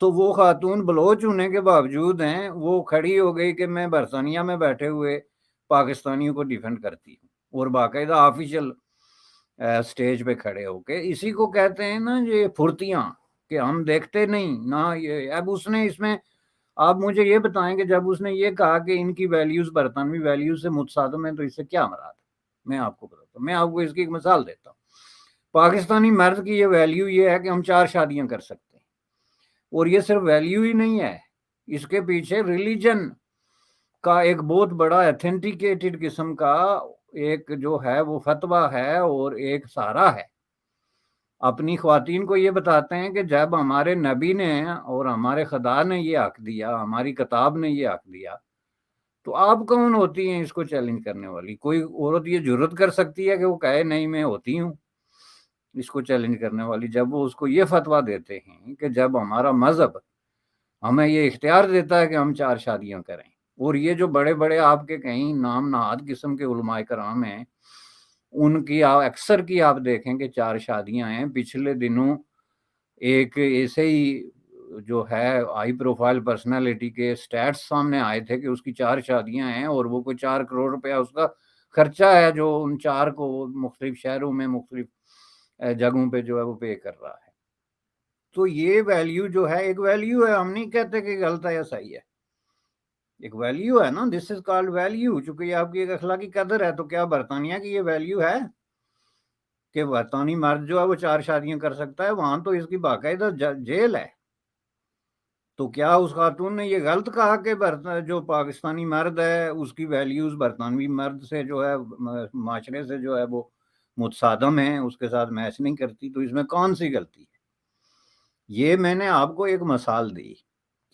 تو وہ خاتون بلوچ ہونے کے باوجود ہیں وہ کھڑی ہو گئی کہ میں برطانیہ میں بیٹھے ہوئے پاکستانیوں کو ڈیفینڈ کرتی ہوں، اور باقاعدہ آفیشیل سٹیج پہ کھڑے ہو کے. اسی کو کہتے ہیں نا یہ پھرتیاں کہ ہم دیکھتے نہیں نا. یہ اب اس نے اس میں آپ مجھے یہ بتائیں کہ جب اس نے یہ کہا کہ ان کی ویلیوز برطانوی ویلیوز سے متصادم ہیں تو اس سے کیا مراد ہے؟ میں آپ کو بتاتا ہوں، میں آپ کو اس کی ایک مثال دیتا ہوں. پاکستانی مرد کی یہ ویلیو یہ ہے کہ ہم 4 شادیاں کر سکتے ہیں، اور یہ صرف ویلیو ہی نہیں ہے، اس کے پیچھے ریلیجن کا ایک بہت بڑا ایتھینٹیکیٹڈ قسم کا ایک جو ہے وہ فتویٰ ہے اور ایک سہارا ہے. اپنی خواتین کو یہ بتاتے ہیں کہ جب ہمارے نبی نے اور ہمارے خدا نے یہ حق دیا، ہماری کتاب نے یہ حق دیا، تو آپ کون ہوتی ہیں اس کو چیلنج کرنے والی؟ کوئی عورت یہ جرت کر سکتی ہے کہ وہ کہے نہیں میں ہوتی ہوں اس کو چیلنج کرنے والی، جب وہ اس کو یہ فتویٰ دیتے ہیں کہ جب ہمارا مذہب ہمیں یہ اختیار دیتا ہے کہ ہم 4 شادیاں کریں. اور یہ جو بڑے بڑے آپ کے کہیں نام نہاد قسم کے علماء کرام ہیں، ان کی اکثر کی آپ دیکھیں کہ 4 شادیاں ہیں. پچھلے دنوں ایک ایسے ہی جو ہے ہائی پروفائل پرسنالٹی کے سٹیٹس سامنے آئے تھے کہ اس کی 4 شادیاں ہیں اور وہ کوئی 4 کروڑ روپیہ اس کا خرچہ ہے جو ان 4 کو مختلف شہروں میں مختلف جگہوں پہ جو ہے وہ پے کر رہا ہے. تو یہ ویلیو جو ہے ایک ویلیو ہے، ہم نہیں کہتے کہ غلط ہے یا صحیح ہے، ایک ویلیو ہے نا. دس از کالڈ ویلیو. چونکہ یہ آپ کی ایک اخلاقی قدر ہے. تو کیا برطانیہ کی یہ ویلیو ہے کہ برطانوی مرد جو ہے وہ 4 شادیاں کر سکتا ہے؟ وہاں تو اس کی باقاعدہ جیل ہے. تو کیا اس خاتون نے یہ غلط کہا کہ جو پاکستانی مرد ہے اس کی ویلیوز برطانوی مرد سے جو ہے معاشرے سے جو ہے وہ متصادم ہیں، اس کے ساتھ میچ نہیں کرتی؟ تو اس میں کون سی غلطی ہے؟ یہ میں نے آپ کو ایک مثال دی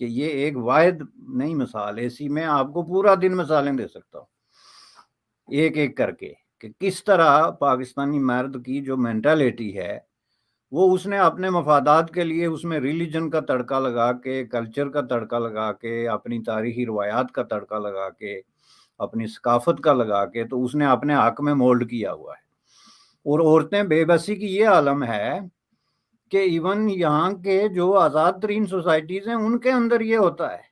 کہ یہ ایک واحد نہیں مثال، ایسی میں آپ کو پورا دن مثالیں دے سکتا ہوں ایک ایک کر کے کہ کس طرح پاکستانی مرد کی جو مینٹالٹی ہے وہ اس نے اپنے مفادات کے لیے اس میں ریلیجن کا تڑکا لگا کے، کلچر کا تڑکا لگا کے، اپنی تاریخی روایات کا تڑکا لگا کے، اپنی ثقافت کا لگا کے، تو اس نے اپنے حق میں مولڈ کیا ہوا ہے. اور عورتیں بے بسی کی یہ عالم ہے کہ ایون یہاں کے جو آزاد ترین سوسائٹیز ہیں ان کے اندر یہ ہوتا ہے.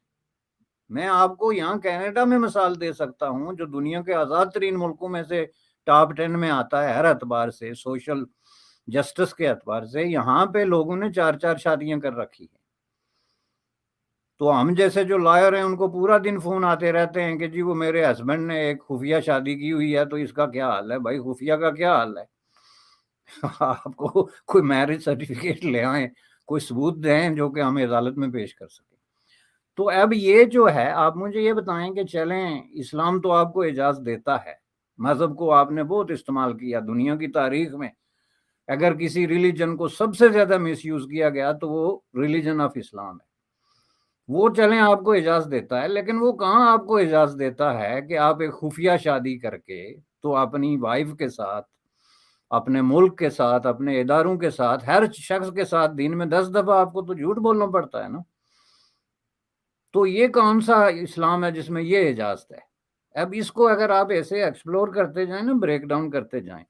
میں آپ کو یہاں کینیڈا میں مثال دے سکتا ہوں جو دنیا کے آزاد ترین ملکوں میں سے ٹاپ 10 میں آتا ہے ہر اعتبار سے، سوشل جسٹس کے اعتبار سے. یہاں پہ لوگوں نے 4 شادیاں کر رکھی ہیں. تو ہم جیسے جو لائر ہیں ان کو پورا دن فون آتے رہتے ہیں کہ جی وہ میرے ہسبینڈ نے ایک خفیہ شادی کی ہوئی ہے تو اس کا کیا حال ہے. بھائی خفیہ کا کیا حال ہے؟ آپ کو کوئی میرج سرٹیفکیٹ لے آئیں، کوئی ثبوت دیں جو کہ ہم عدالت میں پیش کر سکیں. تو اب یہ جو ہے آپ مجھے یہ بتائیں کہ چلیں اسلام تو آپ کو اجازت دیتا ہے، مذہب کو آپ نے بہت استعمال کیا دنیا کی تاریخ میں. اگر کسی ریلیجن کو سب سے زیادہ مس یوز کیا گیا تو وہ ریلیجن آف اسلام ہے. وہ چلیں آپ کو اجازت دیتا ہے، لیکن وہ کہاں آپ کو اجازت دیتا ہے کہ آپ ایک خفیہ شادی کر کے تو اپنی وائف کے ساتھ، اپنے ملک کے ساتھ، اپنے اداروں کے ساتھ، ہر شخص کے ساتھ دن میں 10 دفعہ آپ کو تو جھوٹ بولنا پڑتا ہے نا. تو یہ کون سا اسلام ہے جس میں یہ اجازت ہے؟ اب اس کو اگر آپ ایسے ایکسپلور کرتے جائیں نا، بریک ڈاؤن کرتے جائیں،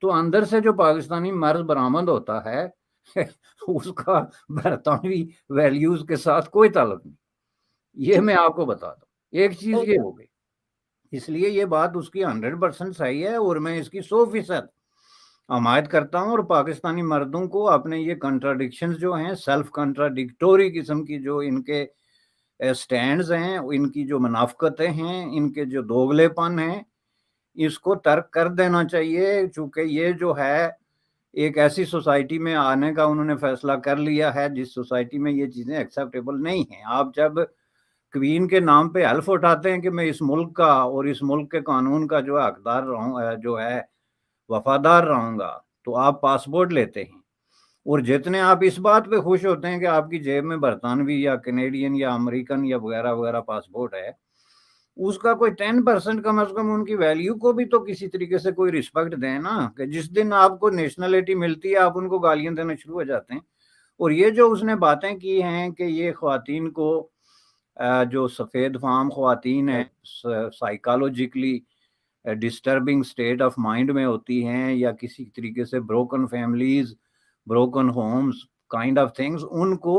تو اندر سے جو پاکستانی مرد برآمد ہوتا ہے اس کا برطانوی ویلیوز کے ساتھ کوئی تعلق نہیں. یہ میں آپ کو بتا دوں. ایک چیز یہ ہو گئی، اس لیے یہ بات اس کی 100% صحیح ہے اور میں اس کی 100% حمایت کرتا ہوں. اور پاکستانی مردوں کو اپنے یہ کنٹراڈکشنز جو ہیں، سیلف کنٹراڈکٹوری قسم کی جو ان کے سٹینڈز ہیں، ان کی جو منافقتیں ہیں، ان کے جو دوگلے پن ہیں، اس کو ترک کر دینا چاہیے. چونکہ یہ جو ہے ایک ایسی سوسائٹی میں آنے کا انہوں نے فیصلہ کر لیا ہے جس سوسائٹی میں یہ چیزیں ایکسیپٹیبل نہیں ہیں. آپ جب کوئین کے نام پہ حلف اٹھاتے ہیں کہ میں اس ملک کا اور اس ملک کے قانون کا جو حقدار رہوں، جو ہے وفادار رہوں گا، تو آپ پاسپورٹ لیتے ہیں. اور جتنے آپ اس بات پہ خوش ہوتے ہیں کہ آپ کی جیب میں برطانوی یا کینیڈین یا امریکن یا وغیرہ وغیرہ پاسپورٹ ہے، اس کا کوئی 10% کم از کم ان کی ویلیو کو بھی تو کسی طریقے سے کوئی رسپیکٹ دیں نا. کہ جس دن آپ کو نیشنلٹی ملتی ہے آپ ان کو گالیاں دینا شروع ہو جاتے ہیں. اور یہ جو اس نے باتیں کی ہیں کہ یہ خواتین کو جو سفید فام خواتین ہیں psychologically disturbing state of mind میں ہوتی ہیں یا کسی طریقے سے broken families, broken homes kind of things, ان کو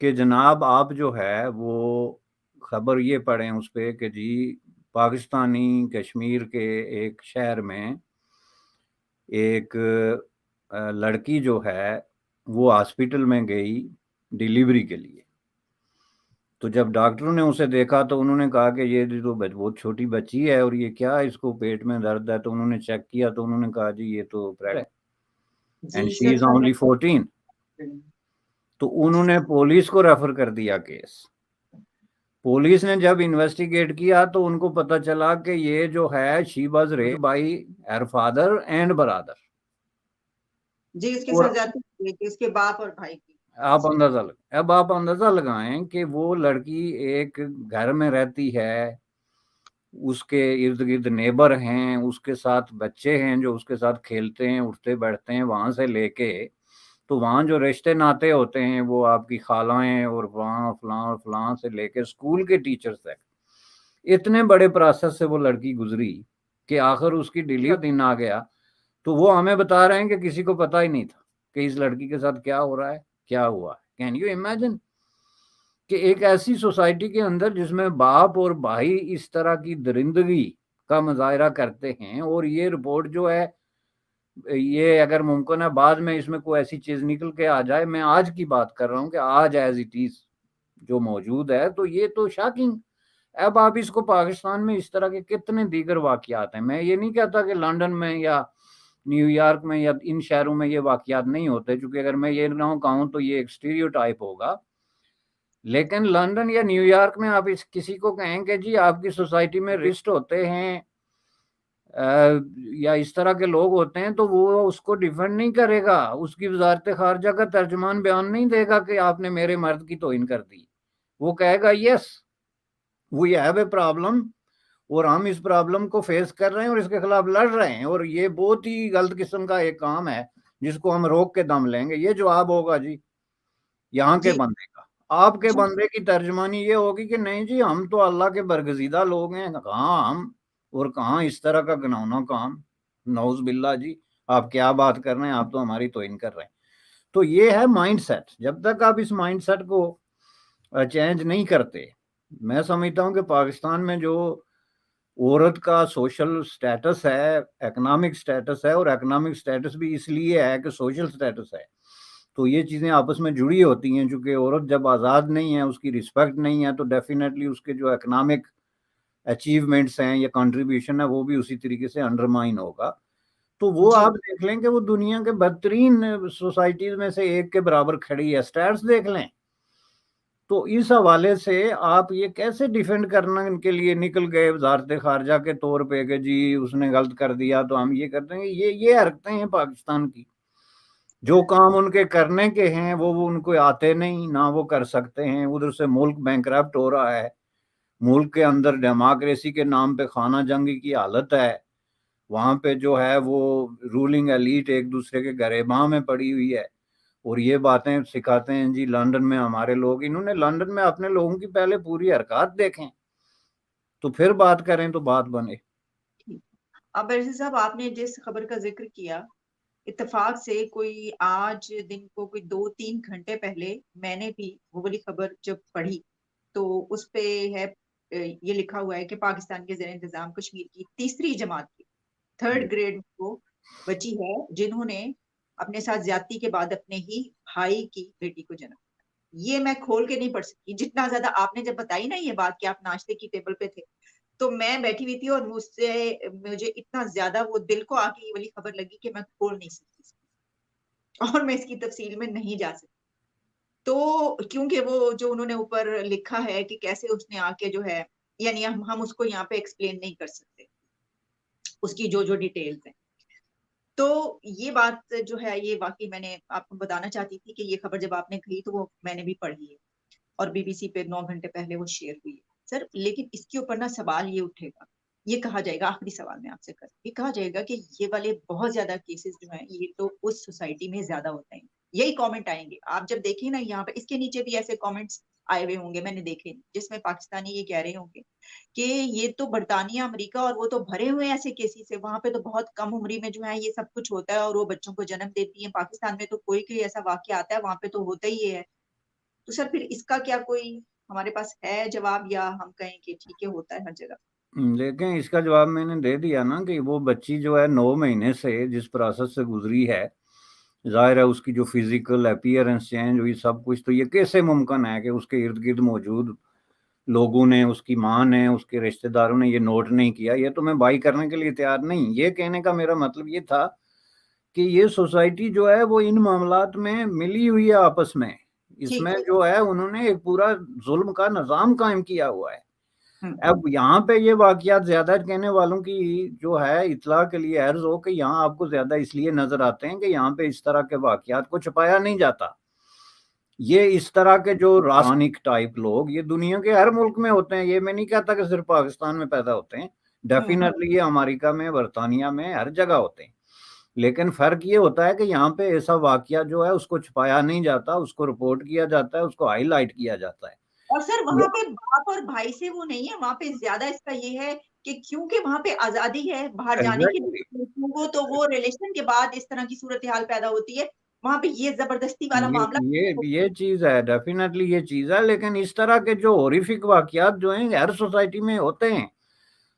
کہ جناب آپ جو ہے وہ خبر یہ پڑھیں اس پہ کہ جی پاکستانی کشمیر کے ایک شہر میں ایک لڑکی جو ہے وہ ہاسپٹل میں گئی ڈیلیوری کے لیے. تو جب ڈاکٹروں نے اسے دیکھا تو انہوں نے کہا کہ یہ تو بہت چھوٹی بچی ہے اور یہ کیا اس کو پیٹ میں درد ہے. تو انہوں نے چیک کیا تو انہوں نے کہا جی یہ تو اینڈ شی از اونلی 14. تو انہوں نے پولیس کو ریفر کر دیا کیس. پولیس نے جب انویسٹیگیٹ کیا تو ان کو پتا چلا کہ یہ جو ہے she was raped by her father and brother. جی اس کے ساتھ جاتی ہے اس کے باپ اور بھائی کی. آپ اندازہ لگائیں کہ وہ لڑکی ایک گھر میں رہتی ہے, اس کے ارد گرد نیبر ہیں, اس کے ساتھ بچے ہیں جو اس کے ساتھ کھیلتے ہیں اٹھتے بیٹھتے ہیں, وہاں سے لے کے تو وہاں جو رشتے ناتے ہوتے ہیں وہ آپ کی خالائیں اور فلاں فلاں اور فلاں سے لے کے اسکول کے ٹیچرز تک, اتنے بڑے پروسیس سے وہ لڑکی گزری کہ آخر اس کی ڈیلیوری دن آ گیا. تو وہ ہمیں بتا رہے ہیں کہ کسی کو پتا ہی نہیں تھا کہ اس لڑکی کے ساتھ کیا ہو رہا ہے, کیا ہوا. کین یو امیجن کہ ایک ایسی سوسائٹی کے اندر جس میں باپ اور بھائی اس طرح کی درندگی کا مظاہرہ کرتے ہیں, اور یہ رپورٹ جو ہے یہ اگر ممکن ہے بعد میں اس میں کوئی ایسی چیز نکل کے آ جائے, میں آج کی بات کر رہا ہوں کہ آج ایز اٹ از جو موجود ہے, تو یہ تو شاکنگ. اب آپ اس کو پاکستان میں اس طرح کے کتنے دیگر واقعات ہیں. میں یہ نہیں کہتا کہ لندن میں یا نیو یارک میں یا ان شہروں میں یہ واقعات نہیں ہوتے, چونکہ اگر میں یہ نہ کہوں تو یہ ایک اسٹیریو ٹائپ ہوگا. لیکن لندن یا نیو یارک میں آپ کسی کو کہیں کہ جی آپ کی سوسائٹی میں رسٹ ہوتے ہیں یا اس طرح کے لوگ ہوتے ہیں, تو وہ اس کو ڈیفینڈ نہیں کرے گا. اس کی وزارت خارجہ کا ترجمان بیان نہیں دے گا کہ آپ نے میرے مرد کی توہین کر دی. وہ کہے گا یس وی ہیو اے پرابلم, اور ہم اس پرابلم کو فیس کر رہے ہیں اور اس کے خلاف لڑ رہے ہیں, اور یہ بہت ہی غلط قسم کا ایک کام ہے جس کو ہم روک کے دم لیں گے. یہ جواب ہوگا جی یہاں کے بندے کا. آپ کے بندے کی ترجمانی یہ ہوگی کہ نہیں جی ہم تو اللہ کے برگزیدہ لوگ ہیں, کہاں ہم اور کہاں اس طرح کا گناؤنا کام. نعوذ باللہ جی, آپ کیا بات کر رہے ہیں, آپ تو ہماری توہین کر رہے ہیں. تو یہ ہے مائنڈ سیٹ. جب تک آپ اس مائنڈ سیٹ کو چینج نہیں کرتے, میں سمجھتا ہوں کہ پاکستان میں جو عورت کا سوشل سٹیٹس ہے, اکنامک سٹیٹس ہے, اور اکنامک سٹیٹس بھی اس لیے ہے کہ سوشل سٹیٹس ہے, تو یہ چیزیں آپس میں جڑی ہوتی ہیں. چونکہ عورت جب آزاد نہیں ہے, اس کی رسپیکٹ نہیں ہے, تو ڈیفینیٹلی اس کے جو اکنامک اچیومنٹس ہیں یا کنٹریبیوشن ہے وہ بھی اسی طریقے سے انڈرمائن ہوگا. تو وہ آپ دیکھ لیں کہ وہ دنیا کے بدترین سوسائٹیز میں سے ایک کے برابر کھڑی ہے. سٹیٹس دیکھ لیں. تو اس حوالے سے آپ یہ کیسے ڈیفینڈ کرنے کے لیے نکل گئے وزارت خارجہ کے طور پہ کہ جی اس نے غلط کر دیا تو ہم یہ کرتے ہیں. یہ حرکتیں ہیں پاکستان کی. جو کام ان کے کرنے کے ہیں وہ ان کو آتے نہیں, نہ وہ کر سکتے ہیں. ادھر سے ملک بینکرپٹ ہو رہا ہے, ملک کے اندر ڈیموکریسی کے نام پہ خانہ جنگی کی حالت ہے. وہاں پہ جو ہے وہ رولنگ ایلیٹ ایک دوسرے کے گریباں میں پڑی ہوئی ہے, اور یہ باتیں سکھاتے ہیں جی لندن میں ہمارے لوگ. انہوں نے لندن میں اپنے لوگوں کی پہلے پوری حرکات دیکھیں تو پھر بات کریں تو بات بنے. اب عرضی صاحب آپ نے جس خبر کا ذکر کیا, اتفاق سے کوئی آج دن کو کوئی 2-3 گھنٹے پہلے میں نے بھی وہ والی خبر جب پڑھی تو اس پہ ہے یہ لکھا ہوا ہے کہ پاکستان کے زیر انتظام کشمیر کی تیسری جماعت کی 3rd گریڈ کو بچی ہے جنہوں نے اپنے ساتھ زیادتی کے بعد اپنے ہی بھائی کی بیٹی کو جنم دیا. یہ میں کھول کے نہیں پڑھ سکتی, جتنا زیادہ آپ نے جب بتائی نا یہ بات کہ آپ ناشتے کی ٹیبل پہ تھے تو میں بیٹھی ہوئی تھی, اور مجھے اتنا زیادہ وہ دل کو آ کے یہ والی خبر لگی کہ میں کھول نہیں سکتی اور میں اس کی تفصیل میں نہیں جا سکتی. تو کیونکہ وہ جو انہوں نے اوپر لکھا ہے کہ کیسے اس نے آ کے جو ہے, یعنی ہم اس کو یہاں پہ ایکسپلین نہیں کر سکتے اس کی جو ڈیٹیلز ہیں. تو یہ بات جو ہے یہ واقعی میں نے آپ کو بتانا چاہتی تھی کہ یہ خبر جب آپ نے کہی تو وہ میں نے بھی پڑھی ہے, اور بی بی سی پہ 9 گھنٹے پہلے وہ شیئر ہوئی ہے سر. لیکن اس کے اوپر نا سوال یہ اٹھے گا, یہ کہا جائے گا, آخری سوال میں آپ سے یہ کہا جائے گا کہ یہ والے بہت زیادہ کیسز جو ہیں یہ تو اس سوسائٹی میں زیادہ ہوتے ہیں. یہی کامنٹ آئیں گے آپ جب دیکھیں نا یہاں پہ, اس کے نیچے بھی ایسے کامنٹس آئے ہوئے ہوں گے میں نے دیکھے, جس میں پاکستانی یہ کہہ رہے ہوں گے کہ یہ تو برطانیہ امریکہ اور وہ تو بھرے ہوئے ایسے کیسز سے, وہاں پہ تو بہت کم عمری میں جو ہے یہ سب کچھ ہوتا ہے اور وہ بچوں کو جنم دیتی ہیں. پاکستان میں تو کوئی ایسا واقعہ آتا ہے وہاں پہ تو ہوتا ہی ہے. تو سر پھر اس کا کیا کوئی ہمارے پاس ہے جواب، یا ہم کہیں کہ ٹھیک ہے ہوتا ہے ہر جگہ؟ دیکھیں اس کا جواب میں نے دے دیا نا کہ وہ بچی جو ہے 9 مہینے سے جس پروسیس سے گزری ہے، ظاہر ہے اس کی جو فزیکل اپیئرنس چینج ہوئی سب کچھ، تو یہ کیسے ممکن ہے کہ اس کے ارد گرد موجود لوگوں نے، اس کی ماں نے، اس کے رشتہ داروں نے یہ نوٹ نہیں کیا؟ یہ تو میں بائی کرنے کے لیے تیار نہیں. یہ کہنے کا میرا مطلب یہ تھا کہ یہ سوسائٹی جو ہے وہ ان معاملات میں ملی ہوئی ہے آپس میں. اس میں جو ہے انہوں نے ایک پورا ظلم کا نظام قائم کیا ہوا ہے. اب یہاں پہ یہ واقعات زیادہ کہنے والوں کی جو ہے اطلاع کے لیے عرض ہو کہ یہاں آپ کو زیادہ اس لیے نظر آتے ہیں کہ یہاں پہ اس طرح کے واقعات کو چھپایا نہیں جاتا. یہ اس طرح کے جو راسانک ٹائپ لوگ یہ دنیا کے ہر ملک میں ہوتے ہیں. یہ میں نہیں کہتا کہ صرف پاکستان میں پیدا ہوتے ہیں، ڈیفینیٹلی یہ امریکہ میں، برطانیہ میں، ہر جگہ ہوتے ہیں. لیکن فرق یہ ہوتا ہے کہ یہاں پہ ایسا واقعہ جو ہے اس کو چھپایا نہیں جاتا، اس کو رپورٹ کیا جاتا ہے، اس کو ہائی لائٹ کیا جاتا ہے. اور سر وہاں پہ باپ اور بھائی سے وہ نہیں ہے، وہاں پہ زیادہ اس کا یہ ہے کہ کیونکہ وہاں پہ آزادی ہے باہر جانے کی، تو وہ ریلیشن کے بعد اس طرح کی صورتحال پیدا ہوتی ہے. وہاں پہ یہ زبردستی والا معاملہ یہ چیز ہے، ڈیفینیٹلی یہ چیز ہے. لیکن اس طرح کے جو ہورریفک واقعات جو ہیں ہر سوسائٹی میں ہوتے ہیں.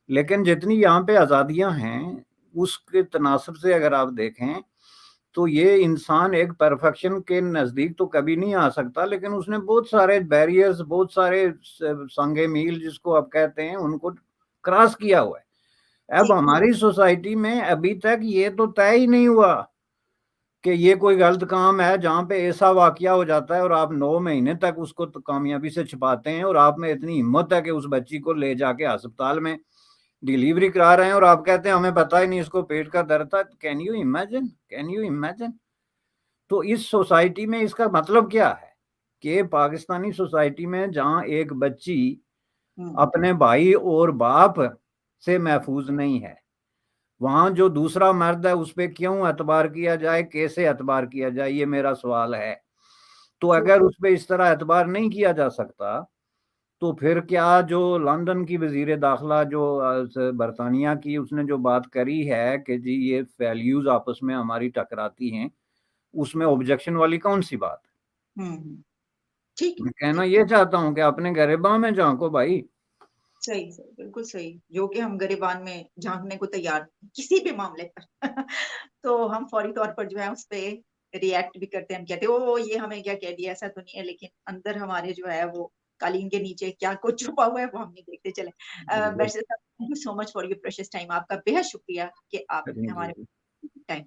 لیکن جتنی یہاں پہ آزادیاں ہیں اس کے تناسب سے اگر آپ دیکھیں تو یہ انسان ایک پرفیکشن کے نزدیک تو کبھی نہیں آ سکتا، لیکن اس نے بہت سارے بیریئرز، بہت سارے سنگ میل جس کو آپ کہتے ہیں، ان کو کراس کیا ہوا ہے. اب ہماری سوسائٹی میں ابھی تک یہ تو طے ہی نہیں ہوا کہ یہ کوئی غلط کام ہے جہاں پہ ایسا واقعہ ہو جاتا ہے اور آپ 9 مہینے تک اس کو کامیابی سے چھپاتے ہیں، اور آپ میں اتنی ہمت ہے کہ اس بچی کو لے جا کے ہسپتال میں ڈیلیوری کرا رہے ہیں اور آپ کہتے ہیں ہمیں پتہ ہی نہیں اس کو پیٹ کا درد تھا. Can you imagine? تو اس سوسائٹی میں اس کا مطلب کیا ہے کہ پاکستانی سوسائٹی میں جہاں ایک بچی اپنے بھائی اور باپ سے محفوظ نہیں ہے، وہاں جو دوسرا مرد ہے اس پہ کیوں اعتبار کیا جائے، کیسے اعتبار کیا جائے، یہ میرا سوال ہے. تو اگر اس پہ اس طرح اعتبار نہیں کیا جا سکتا تو پھر کیا جو لندن کی وزیر داخلہ جو برطانیہ کی، اس نے جو بات کری ہے کہ جی یہ ویلیوز آپس میں ہماری ٹکراتی ہیں، اس میں آبجیکشن والی کون سی بات؟ میں کہنا یہ چاہتا ہوں کہ اپنے گریباں میں جھانکو بھائی. صحیح صحیح، بالکل صحیح، جو کہ ہم گریبان میں جھانکنے کو تیار کسی بھی معاملے پر. تو ہم فوری طور پر جو ہے اس پہ ریئیکٹ بھی کرتے ہیں، ہم کہتے ہیں او یہ ہمیں کیا کہہ دیا، ایسا تو نہیں ہے، لیکن اندر ہمارے جو ہے وہ قالین کے نیچے کیا کچھ چھپا ہوا ہے وہ ہم نہیں دیکھتے. چلیں بیرسٹر صاحب، thank you so much for your precious time. آپ کا بے حد شکریہ کہ آپ نے ہمارے ٹائم